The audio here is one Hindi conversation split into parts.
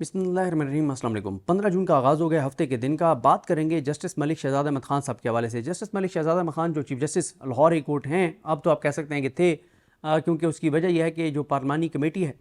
बिस्मिल्लाहिर्रहमानिर्रहीम, अस्सलाम वालेकुम। 15 जून का आगाज़ हो गया हफ्ते के दिन का। बात करेंगे जस्टिस मलिक शहजाद अहमद खान साहब के हवाले से। जस्टिस मलिक शहजाद अहमद खान जो chief justice Lahore high court हैं, अब तो आप कह सकते हैं कि थे, क्योंकि उसकी वजह यह है कि जो पार्लिमानी कमेटी है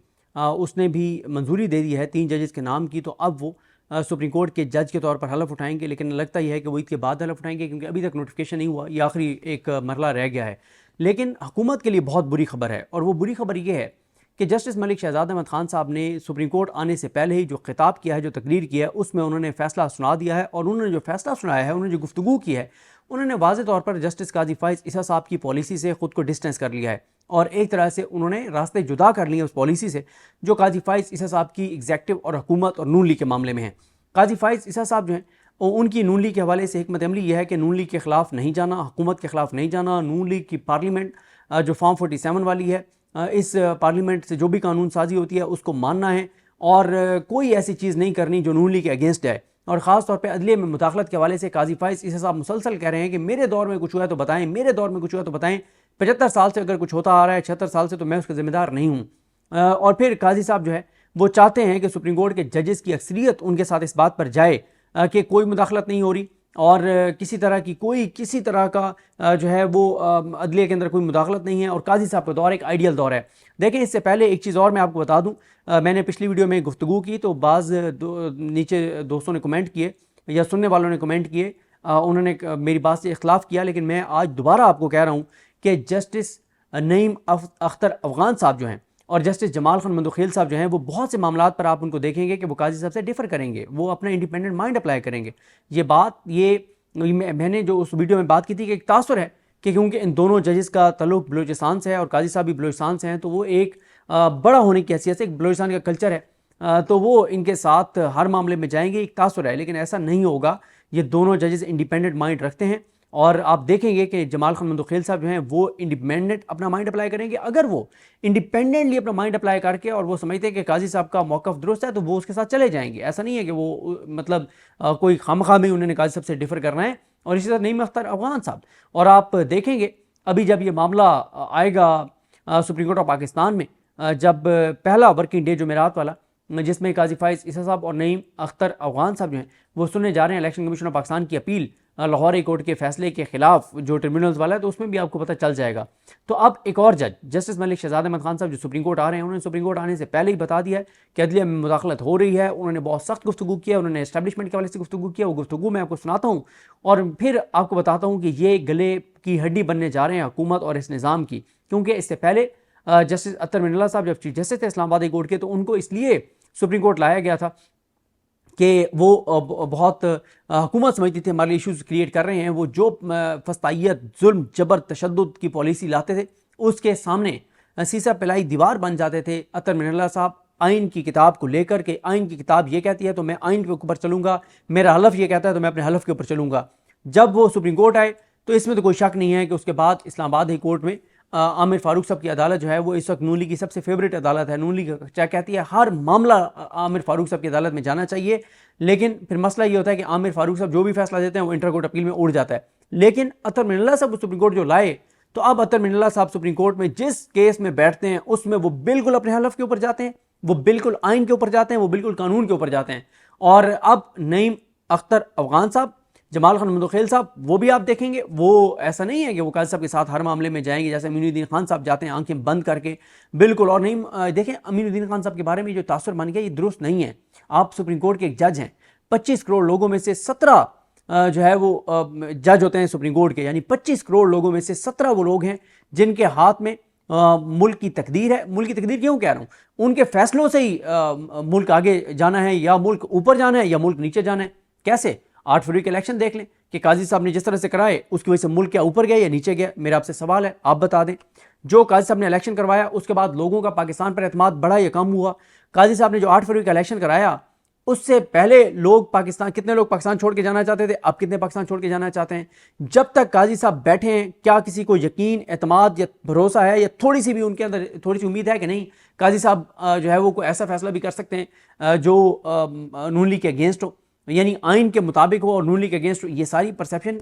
उसने भी मंजूरी दे दी है 3 जजेस के नाम की। तो अब वो सुप्रीम कोर्ट के जज के तौर पर हलफ उठाएंगे, लेकिन लगता यह है कि वो ईद के बाद हलफ उठाएंगे, क्योंकि अभी तक नोटिफिकेशन नहीं हुआ। ये आखिरी एक मरला रह गया है। लेकिन हुकूमत के लिए बहुत बुरी खबर है, और वो बुरी खबर ये है कि जस्टिस मलिक शहजाद अहमद खान साहब ने सुप्रीम कोर्ट आने से पहले ही जो खिताब किया है, जो तकरीर की है, उसमें उन्होंने फ़ैसला सुना दिया है। और उन्होंने जो फ़ैसला सुनाया है, उन्होंने जो गुफ्तगू की है, उन्होंने वाज़ेह तौर पर जस्टिस काजी फ़ाइज़ ईसा साहब की पॉलिसी से ख़ुद को डिस्टेंस कर लिया है, और एक तरह से उन्होंने रास्ते जुदा कर लिए उस पॉलिसी से जो काजी फ़ाइज़ ईसा साहब की एग्जेक्टिव और हुकूमत और नून लीग के मामले में है। काजी फ़ाइज़ ईसा साहब जो हैं, उनकी नून लीग के हवाले से हिकमत अमली यह है कि नून लीग के ख़िलाफ़ नहीं जाना, हुकूमत के ख़िलाफ़ नहीं जाना। नून लीग की पार्लियामेंट जो फॉर्म 47 वाली है, इस पार्लियामेंट से जो भी कानून साजी होती है उसको मानना है, और कोई ऐसी चीज़ नहीं करनी जो नून लीग के अगेंस्ट है। और ख़ास तौर पे अदलिया में मुदाखलत के हवाले से काजी फ़ाइज़ ईसा साहब मुसलसल कह रहे हैं कि मेरे दौर में कुछ हुआ है तो बताएं, मेरे दौर में कुछ हुआ तो बताएं। 75 साल से अगर कुछ होता आ रहा है, 76 साल से, तो मैं उसका ज़िम्मेदार नहीं हूँ। और फिर काजी साहब जो है वो चाहते हैं कि सुप्रीम कोर्ट के जजेस की अक्सरियत उनके साथ इस बात पर जाए कि कोई मुदाखलत नहीं हो रही, और किसी तरह का जो है वो अदलिया के अंदर कोई मुदाखलत नहीं है। और काजी साहब का दौर एक आइडियल दौर है। देखें, इससे पहले एक चीज़ और मैं आपको बता दूं, मैंने पिछली वीडियो में गुफ्तगू की तो नीचे दोस्तों ने कमेंट किए या सुनने वालों ने कमेंट किए, उन्होंने मेरी बात से इख्तलाफ किया, लेकिन मैं आज दोबारा आपको कह रहा हूँ कि जस्टिस नईम अख्तर अफगान साहब जो हैं और जस्टिस जमाल खान मंदोखेल साहब जो हैं, वो बहुत से मामलात पर आप उनको देखेंगे कि वो काजी साहब से डिफ़र करेंगे, वो अपना इंडिपेंडेंट माइंड अप्लाई करेंगे। मैंने जो उस वीडियो में बात की थी कि एक तासुर है कि क्योंकि इन दोनों जजेस का तल्लुक बलूचिस्तान से है और काजी साहब भी बलूचिस्तान से हैं, तो वो एक बड़ा होने की हैसियत से, एक बलूचिस्तान का कल्चर है, तो वो इनके साथ हर मामले में जाएंगे, एक तासुर है। लेकिन ऐसा नहीं होगा। ये दोनों जजेस इंडिपेंडेंट माइंड रखते हैं, और आप देखेंगे कि जमाल खान मंदोखेल साहब जो हैं वो इंडिपेंडेंट अपना माइंड अप्लाई करेंगे। अगर वो इंडिपेंडेंटली अपना माइंड अप्लाई करके और वो समझते हैं कि काजी साहब का मौक़िफ़ दुरुस्त है, तो वो उसके साथ चले जाएंगे। ऐसा नहीं है कि वो मतलब कोई खामखा में उन्होंने काजी साहब से डिफ़र करना है। और इसी तरह नईम अख्तर अफगान साहब, और आप देखेंगे अभी जब ये मामला आएगा सुप्रीम कोर्ट ऑफ पाकिस्तान में, जब पहला वर्किंग डे जुमेरात वाला, जिसमें काजी फ़ाइज़ ईसा साहब और नईम अख्तर अफगान साहब जो हैं वो सुनने जा रहे हैं इलेक्शन कमीशन ऑफ पाकिस्तान की अपील लाहौर हाई कोर्ट के फैसले के खिलाफ जो ट्रिब्यूनल्स वाला है, तो उसमें भी आपको पता चल जाएगा। तो अब एक और जज जस्टिस मलिक शहजाद अहमद खान साहब जो सुप्रीम कोर्ट आ रहे हैं, उन्होंने सुप्रीम कोर्ट आने से पहले ही बता दिया है कि अदलिया में मुदाखलत हो रही है। उन्होंने बहुत सख्त गुफ्तगू किया, उन्होंने एस्टैब्लिशमेंट के हवाले से गुफ्तगू किया। वो गुफ्तगू मैं आपको सुनाता हूँ और फिर आपको बताता हूँ कि ये गले की हड्डी बनने जा रहे हैं हुकूमत और इस निज़ाम की। क्योंकि इससे पहले जस्टिस अतर मिनल्ला साहब जब चीफ जस्टिस थे इस्लामाबाद हाई कोर्ट के, तो उनको इसलिए सुप्रीम कोर्ट लाया गया था कि वो बहुत हुकूमत समझती थी हमारे लिए इशूज़ क्रिएट कर रहे हैं। वो जो फस्तायत, जुल्म, जबर, तशद्दुद की पॉलिसी लाते थे, उसके सामने सीसा पिलाई दीवार बन जाते थे। अतर मिनल्ला साहब आइन की किताब को लेकर के, आइन की किताब ये कहती है तो मैं आइन के ऊपर चलूँगा, मेरा हलफ ये कहता है तो मैं अपने हलफ के ऊपर चलूँगा। जब वो सुप्रीम कोर्ट आए तो इसमें तो कोई शक नहीं है कि उसके बाद इस्लामाबाद हाई कोर्ट में आमिर फारूक साहब की अदालत जो है वो इस वक्त नून लीग की सबसे फेवरेट अदालत है। नून लीग क्या कहती है, हर मामला आमिर फारूक साहब की अदालत में जाना चाहिए। लेकिन फिर मसला ये होता है कि आमिर फारूक साहब जो भी फैसला देते हैं वो इंटर कोर्ट अपील में उड़ जाता है। लेकिन अतर मिनल्ला साहब सुप्रीम कोर्ट जो लाए, तो अब अतर मिनल्ला साहब सुप्रीम कोर्ट में जिस केस में बैठते हैं उसमें वो बिल्कुल अपने हलफ के ऊपर जाते हैं, वो बिल्कुल आइन के ऊपर जाते हैं, वो बिल्कुल कानून के ऊपर जाते हैं। और अब नईम अख्तर अफगान साहब, जमाल खान मंदोखेल साहब, वो भी आप देखेंगे, वो ऐसा नहीं है कि वो काजी साहब के साथ हर मामले में जाएंगे जैसे अमीनुद्दीन खान साहब जाते हैं आंखें बंद करके, बिल्कुल। और नहीं, देखें, अमीनुद्दीन खान साहब के बारे में जो तासुर बन गया ये दुरुस्त नहीं है। आप सुप्रीम कोर्ट के एक जज हैं, 25 करोड़ लोगों में से 17 जो है वो जज होते हैं सुप्रीम कोर्ट के, यानी 25 करोड़ लोगों में से 17 वो लोग हैं जिनके हाथ में मुल्क की तकदीर है। मुल्क की तकदीर क्यों कह रहा हूँ, उनके फैसलों से ही मुल्क आगे जाना है, या मुल्क ऊपर जाना है या मुल्क नीचे जाना है। कैसे? 8 फरवरी के इलेक्शन देख लें कि काजी साहब ने जिस तरह से कराए उसकी वजह से मुल्क क्या ऊपर गया या नीचे गया। मेरा आपसे सवाल है, आप बता दें। जो काजी साहब ने इलेक्शन करवाया उसके बाद लोगों का पाकिस्तान पर एतमाद बढ़ा या कम हुआ? काजी साहब ने जो 8 फरवरी का इलेक्शन कराया उससे पहले कितने लोग पाकिस्तान छोड़ के जाना चाहते थे, अब कितने पाकिस्तान छोड़ के जाना चाहते हैं? जब तक काजी साहब बैठे हैं, क्या किसी को यकीन, एतमाद या भरोसा है या थोड़ी सी भी उनके अंदर थोड़ी सी उम्मीद है कि नहीं काजी साहब जो है वो कोई ऐसा फैसला भी कर सकते हैं जो नून लीग के अगेंस्ट हो, यानी आइन के मुताबिक हो और नून लीग के अगेंस्ट हो? ये सारी परसेप्शन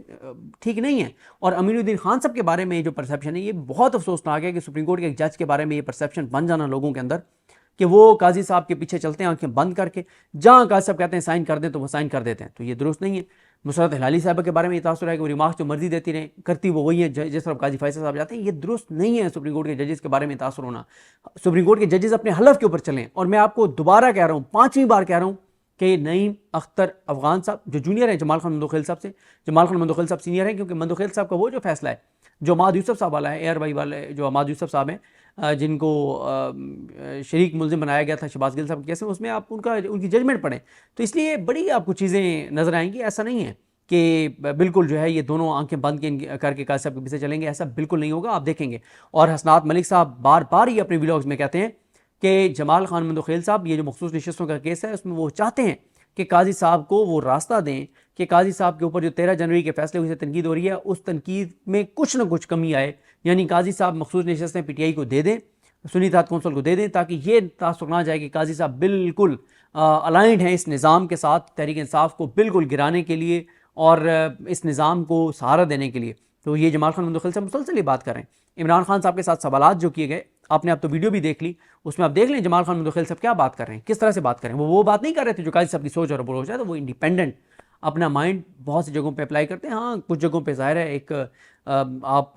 ठीक नहीं है। और अमीनुद्दीन खान साहब के बारे में जो परसेप्शन है ये बहुत अफसोसनाक है कि सुप्रीम कोर्ट के एक जज के बारे में ये परसेप्शन बन जाना लोगों के अंदर कि वो काजी साहब के पीछे चलते हैं आंखें बंद करके, जहाँ काजी साहब कहते हैं साइन कर दें तो वो साइन कर देते हैं। तो ये दुरुस्त नहीं है। नुसरत हिलाली साहब के बारे में ये तासुर है कि वो रिमार्क्स जो मर्जी देती रहे, करती वो वही है जिस तरफ काजी फैसल साहब जाते हैं। ये दुरुस्त नहीं है सुप्रीम कोर्ट के जजेस के बारे में तासुर होना। सुप्रीम कोर्ट के जजेस अपने हलफ के ऊपर चलें। और मैं आपको दोबारा कह रहा हूँ, 5वीं बार कह रहा हूँ कि नईम अख्तर अफगान साहब जो जूनियर हैं जमाल खान मंदोखेल साहब से, जमाल खान मंदोखेल साहब सीनियर हैं, क्योंकि मंदोखेल साहब का वो जो फैसला है जो अमाद यूसुफ साहब वाला है, एयर वाई वाले जो अमाद यूसुफ साहब हैं, जिनको शरीक मुलजिम बनाया गया था शहबाज गिल साहब के केस में, उसमें आप उनकी जजमेंट पढ़ें तो इसलिए बड़ी आपको चीज़ें नज़र आएंगी। ऐसा नहीं है कि बिल्कुल जो है ये दोनों आंखें बंद करके काजी साहब के पीछे चलेंगे, ऐसा बिल्कुल नहीं होगा, आप देखेंगे। और हसनात मलिक साहब बार बार ये अपने व्लॉग्स में कहते हैं कि जमाल खान मंदोखेल साहब ये जो मखसूस नशिस्तों का केस है उसमें वो चाहते हैं कि काजी साहब को वो रास्ता दें कि काजी साहब के ऊपर जो 13 जनवरी के फैसले हुए से तनकीद हो रही है उस तनकीद में कुछ ना कुछ कमी आए, यानी काजी साहब मखसूस नशिस्तें पीटीआई को दे दें, सुन्नी इत्तेहाद कौंसिल को दे दें, ताकि ये तासुर ना जाए कि काजी साहब बिल्कुल अलाइंड हैं इस निज़ाम के साथ, तहरीक इंसाफ को बिल्कुल गिराने के लिए और इस निज़ाम को सहारा देने के लिए। तो ये जमाल खान मंदोखेल से मुसलसल ही बात कर रहे हैं। इमरान खान साहब के साथ सवालात जो किए गए, आपने अब तो वीडियो भी देख ली, उसमें आप देख लें जमाल खान मंदोखेल साहब क्या बात कर रहे हैं, किस तरह से बात कर रहे हैं। वो बात नहीं कर रहे थे जो काजी साहब की सोच और अप्रोच है, तो वो इंडिपेंडेंट अपना माइंड बहुत सी जगहों पे अप्लाई करते हैं। हाँ, कुछ जगहों पे ज़ाहिर है एक आप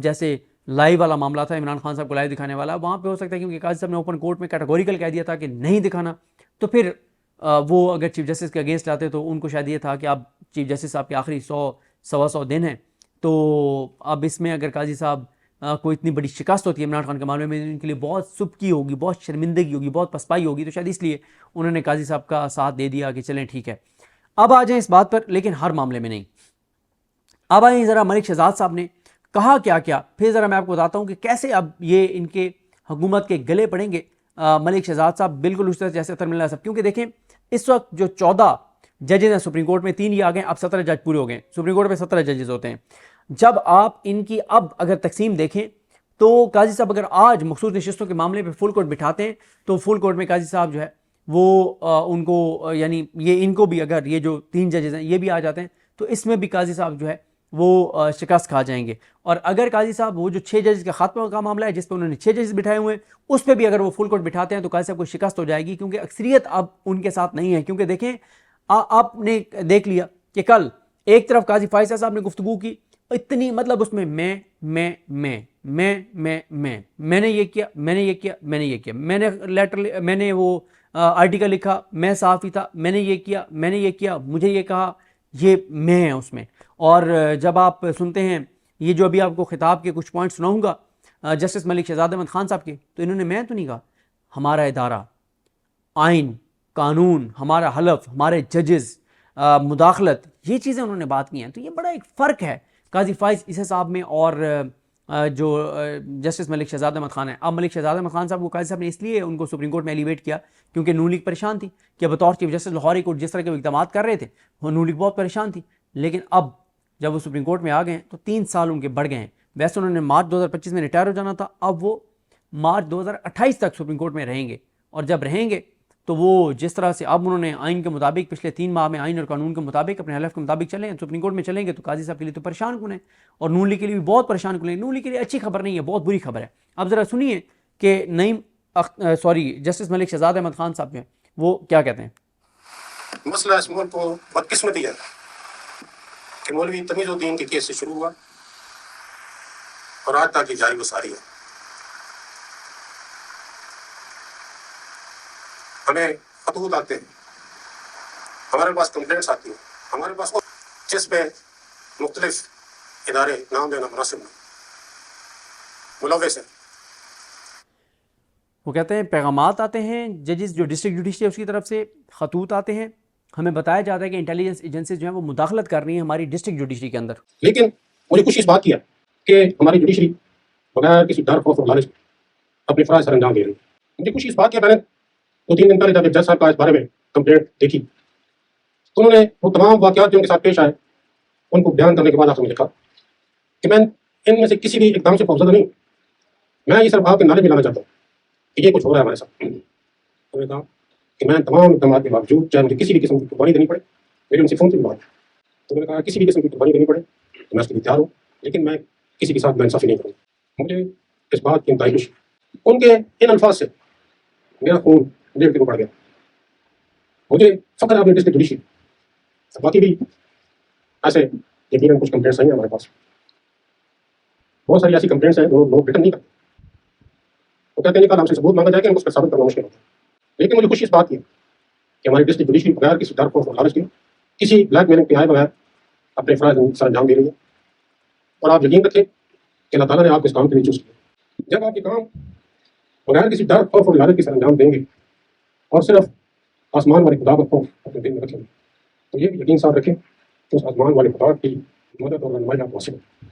जैसे लाइव वाला मामला था इमरान खान साहब को लाइव दिखाने वाला, वहाँ पे हो सकता है क्योंकि काजी साहब ने ओपन कोर्ट में कैटेगोरिकल कह दिया था कि नहीं दिखाना, तो फिर वो अगर चीफ जस्टिस के अगेंस्ट आते तो उनको शायद ये था कि आप चीफ जस्टिस साहब के आखिरी 100-125 दिन हैं, तो अब इसमें अगर काजी साहब कोई इतनी बड़ी शिकस्त होती है इमरान खान के मामले में, इनके लिए बहुत सुबकी होगी, बहुत शर्मिंदगी होगी, बहुत पसपाई होगी, तो शायद इसलिए उन्होंने काजी साहब का साथ दे दिया कि चलें ठीक है। अब आ जाएं इस बात पर, लेकिन हर मामले में नहीं। अब आए ज़रा मलिक शहजाद साहब ने कहा क्या क्या, फिर ज़रा मैं आपको बताता हूँ कि कैसे अब ये इनके हुकूमत के गले पड़ेंगे मलिक शहजाद साहब, बिल्कुल उस तरह जैसे अतर मिल्ला साहब। क्योंकि देखें इस वक्त जो 14 जजेज हैं सुप्रीम कोर्ट में, 3 ये आ गए, अब 17 जज पूरे हो गए। सुप्रीम कोर्ट में 17 जजेस होते हैं। जब आप इनकी अब अगर तकसीम देखें तो काजी साहब अगर आज मखसूस नशिस्तों के मामले पर फुल कोर्ट बिठाते हैं तो फुल कोर्ट में काजी साहब जो है वो उनको यानी ये इनको भी अगर ये जो 3 जजेस हैं ये भी आ जाते हैं तो इसमें भी काजी साहब जो है वो शिकस्त खा जाएंगे। और अगर काजी साहब वो जो 6 जजेस का खात्मा का मामला है जिस पर उन्होंने 6 जजेस बिठाए हुए हैं उस पर भी अगर वो फुल कोर्ट बिठाते हैं तो काजी साहब को शिकस्त हो जाएगी, क्योंकि अक्सरियत अब उनके साथ नहीं है। क्योंकि देखें आपने देख लिया कि कल एक तरफ काजी फैसल साहब ने गुफ्तगू की, इतनी मतलब उसमें मैंने ये किया, मैंने ये किया, मैंने ये किया, मैंने लेटर, मैंने वो आर्टिकल लिखा, मैं सहाफ़ी था, मैंने ये किया, मैंने ये किया, मुझे ये कहा, ये मैं है उसमें। और जब आप सुनते हैं ये जो अभी आपको खिताब के कुछ पॉइंट सुनाऊंगा जस्टिस मलिक शहजाद अहमद खान साहब के, तो इन्होंने मैं तो नहीं कहा, हमारा इदारा, आइन, कानून, हमारा हलफ, हमारे जजेस, मुदाखलत, ये चीज़ें उन्होंने बात की हैं। तो ये बड़ा एक फ़र्क है काजी फाइज इस साहब में और जो जस्टिस मलिक शहजाद अहमद खान है। अब मलिक शहजाद अहमद खान साहब को काजी साहब ने इसलिए उनको सुप्रीम कोर्ट में एलिवेट किया क्योंकि नून लीग परेशान थी कि बतौर चीफ जस्टिस लाहौरी कोर्ट जिस तरह के इकदाम कर रहे थे वो नून लीग बहुत परेशान थी। लेकिन अब जब वो सुप्रीम कोर्ट में आ गए तो 3 साल उनके बढ़ गए हैं। वैसे उन्होंने मार्च 2025 में रिटायर हो जाना था, अब वो मार्च 2028 तक सुप्रीम कोर्ट में रहेंगे। और जब रहेंगे तो वो जिस तरह से अब उन्होंने आइन के मुताबिक पिछले 3 माह में आइन और कानून के मुताबिक अपने हलफ के मुताबिक चले, सुप्रीम कोर्ट में चलेंगे तो काजी साहब के लिए तो परेशान कौन है और नून लीग के लिए भी बहुत परेशान कौन है। नून लीग के लिए अच्छी खबर नहीं है, बहुत बुरी खबर है। अब ज़रा सुनिए कि जस्टिस मलिक शहजाद अहमद खान साहब हैं वो क्या कहते हैं। मसला इस मुल्क को बदकिस्मती है कि मौलवी तमीज़ुद्दीन के केस से शुरू हुआ और आज तक जारी व सारी है। हमें खतूत आते हैं, हमारे पास कंप्लेंट्स आती हैं, हमारे पास जिस पे मुख्तलिफ इदारे नाम देना मुनासिब नहीं मुलव्वस है। वो कहते हैं पैगामात आते हैं जजेस जो डिस्ट्रिक्ट जुडिशरी है उसकी तरफ से, खतूत आते हैं, हमें बताया जाता है कि इंटेलिजेंस एजेंसीज जो है वो मुदाखलत कर रही है हमारी डिस्ट्रिक्ट जुडिशरी के अंदर। लेकिन मुझे कुछ इस बात की है कि हमारी जुडिशरी बगैर किसी डर खौफ और लालच अपने फराज सर अंजाम दे रही है। मुझे कुछ इस बात की, मैंने 2-3 दिन पहले जब जज साहब का इस बारे में कंप्लेंट देखी तो उन्होंने वो तमाम वाक़यात जो उनके साथ पेश आए उनको बयान करने के बाद आपसे मुझे कहा कि मैं इनमें से किसी भी एकदम से खौफजदा नहीं, मैं ये सिर्फ आपके नारे में लाना चाहता हूँ कि ये कुछ हो रहा है हमारे साथ। उन्होंने कहा कि मैं तमाम इक़दाम के बावजूद चाहे मुझे किसी भी किस्म की कुर्बानी देनी पड़े, मेरी उनसे फ़ोन से भी बात, तो मैंने कहा किसी भी किस्म की कुर्बानी देनी पड़े तो मैं उसके लिए तैयार हूँ, लेकिन मैं किसी के साथ नाइंसाफ़ी नहीं करूँगा। मुझे इस बात की इंतहाई खुशी उनके इन अल्फाज से मेरा खून डेढ़ किलो बढ़ गया। मुझे फख्र है अपनी डिस्ट्रिक्ट जुडिशरी। बाकी भी ऐसे यकीनन कुछ कंप्लेंट्स आई हैं हमारे पास, बहुत सारी ऐसी कंप्लेंट्स हैं जो लोग रिटर्न नहीं करते। वो कहते हैं कल हमसे सबूत मांगा जाएगा, हमको साबित करना मुश्किल होता है। लेकिन मुझे खुशी इस बात की है कि हमारी डिस्ट्रिक्ट जुडिशरी बगैर किसी डर खौफ और लालच के, किसी ब्लैकमेलिंग के आए बगैर अपने फराज सर अंजाम दे रही है। और आप यकीन रखें कि अल्लाह ताला ने आपको इस काम के लिए चूज किया। जब आप ये काम बगैर किसी डर खौफ और लालच के सर अंजाम देंगे और सिर्फ आसमान वाले खुदा का खौफ अपने दिल में रखेंगे, तो ये भी यकीन साथ रखें कि उस आसमान वाले खुदा की मदद और रहनुमाई आपको हासिल होगी।